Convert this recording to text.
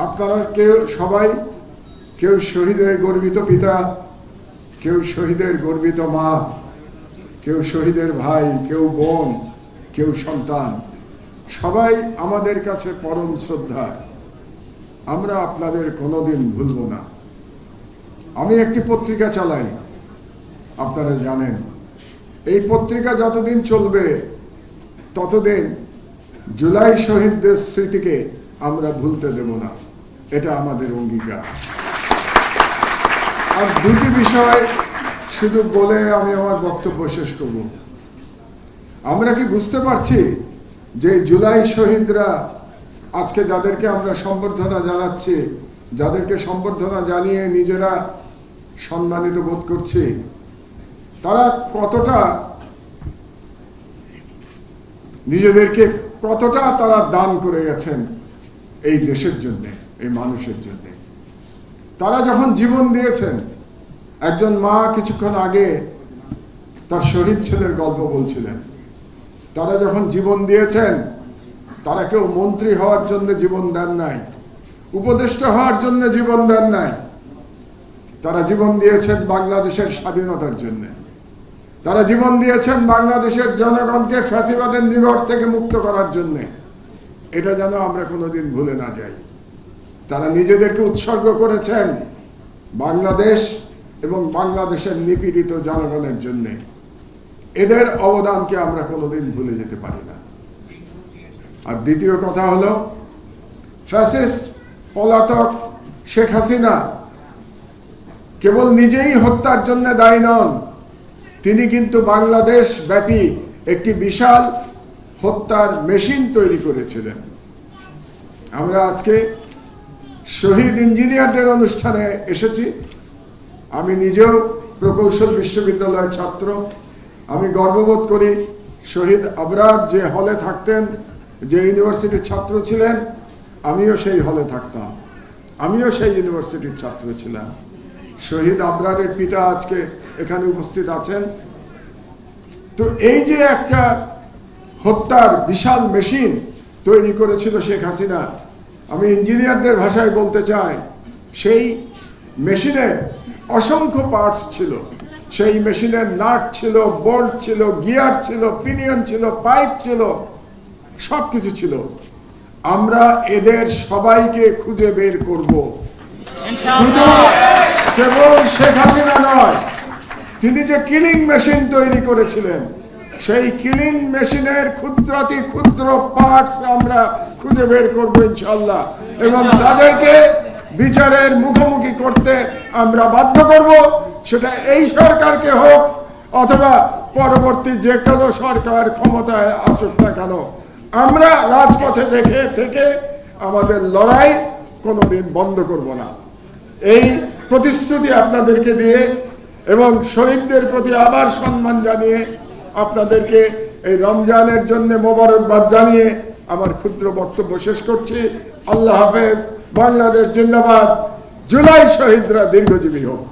আপনারা কেউ শহীদের গর্বিত পিতা, কেউ শহীদের গর্বিত মা, কেউ শহীদের ভাই, কেউ বোন, কেউ সন্তান, সবাই আমাদের কাছে পরম শ্রদ্ধা। আমরা আপনাদের কোনোদিন ভুলব না। আমি একটি পত্রিকা চালাই, আপনারা জানেন। এই পত্রিকা যতদিন চলবে ততদিন জুলাই শহীদদের স্মৃতিকে আমরা ভুলতে দেব না, এটা আমাদের অঙ্গীকার। আর দুটি বিষয় শুধু বলে আমি আমার বক্তব্য শেষ করব। আমরা কি বুঝতে পারছি যে জুলাই শহীদরা আজকে যাদেরকে আমরা সম্বর্ধনা জানাচ্ছি, যাদেরকে সম্বর্ধনা জানিয়ে নিজেরা সম্মানিত বোধ করছি, তারা কতটা নিজেদেরকে কতটা তারা দান করে গেছেন এই দেশের জন্য, এই মানুষের জন্য। তারা যখন জীবন দিয়েছেন, একজন মা কিছুক্ষণ আগে তার শহীদ ছেলের গল্প বলছিলেন। তারা যখন জীবন দিয়েছেন, তারা কেউ মন্ত্রী হওয়ার জন্য জীবন দেন নাই, উপদেষ্টা হওয়ার জন্য জীবন দেন নাই। তারা জীবন দিয়েছেন বাংলাদেশের স্বাধীনতার জন্য। তারা জীবন দিয়েছেন বাংলাদেশের জনগণকে ফ্যাসিবাদের নিগড় থেকে মুক্ত করার জন্য। এটা যেন আমরা কোনোদিন ভুলে না যাই। তারা নিজেদেরকে উৎসর্গ করেছেন বাংলাদেশ এবং বাংলাদেশের নিপীড়িত জনগণের জন্য। এদের অবদানকে আমরা কোনোদিন ভুলে যেতে পারি না। আর দ্বিতীয় কথা হলো, ফ্যাসিস্ট পলাতক শেখ হাসিনা কেবল নিজেই হত্যার জন্য দায়ী নন, তিনি কিন্তু বাংলাদেশ ব্যাপী একটি বিশাল হত্যার মেশিন তৈরি করেছিলেন। আমরা আজকে শহীদ ইঞ্জিনিয়ারদের অনুষ্ঠানে এসেছি। আমি নিজেও প্রকৌশল বিশ্ববিদ্যালয়ের ছাত্র। আমি গর্ববোধ করি শহীদ আবরার যে হলে থাকতেন, যে ইউনিভার্সিটির ছাত্র ছিলেন, আমিও সেই হলে থাকতাম, আমিও সেই ইউনিভার্সিটির ছাত্র ছিলাম। শহীদ আবরারের পিতা আজকে এখানে উপস্থিত আছেন। তো এই যে একটা হত্যার বিশাল মেশিন তৈরি করেছিল শেখ হাসিনা, আমি ইঞ্জিনিয়ারদের ভাষায় বলতে চাই, সেই মেশিনে অসংখ্য পার্টস ছিল। সেই মেশিনের নাট ছিল, বোল্ট ছিল, গিয়ার ছিল, পিনিয়ন ছিল, পাইপ ছিল, সবকিছু ছিল। আমরা এদের সবাইকে খুঁজে বের করব। শুধু কেবল শেখ হাসিনা নয়, তিনি যে কিলিং মেশিন তৈরি করেছিলেন, সেই কিলিং মেশিনের ক্ষুদ্রাতি ক্ষুদ্র পার্টস আমরা খুঁজে বের করব ইনশাআল্লাহ, এবং তাদেরকে বিচারের মুখোমুখি করতে আমরা বাধ্য করব। সেটা এই সরকারকে হোক অথবা পরবর্তী যে কোনো সরকার ক্ষমতায় আসুক না কেন, আমরা রাজপথে থেকে আমাদের লড়াই কোনোদিন বন্ধ করব না। এই প্রতিশ্রুতি আপনাদেরকে দিয়ে এবং শহীদদের প্রতি আবার সম্মান জানিয়ে আপনাদেরকে এই রমজানের জন্য মোবারকবাদ জানিয়ে আমার ক্ষুদ্র বক্তব্য শেষ করছি। আল্লাহ হাফেজ। বাংলাদেশ জিন্দাবাদ। জুলাই শহীদরা দীর্ঘজীবী হোক।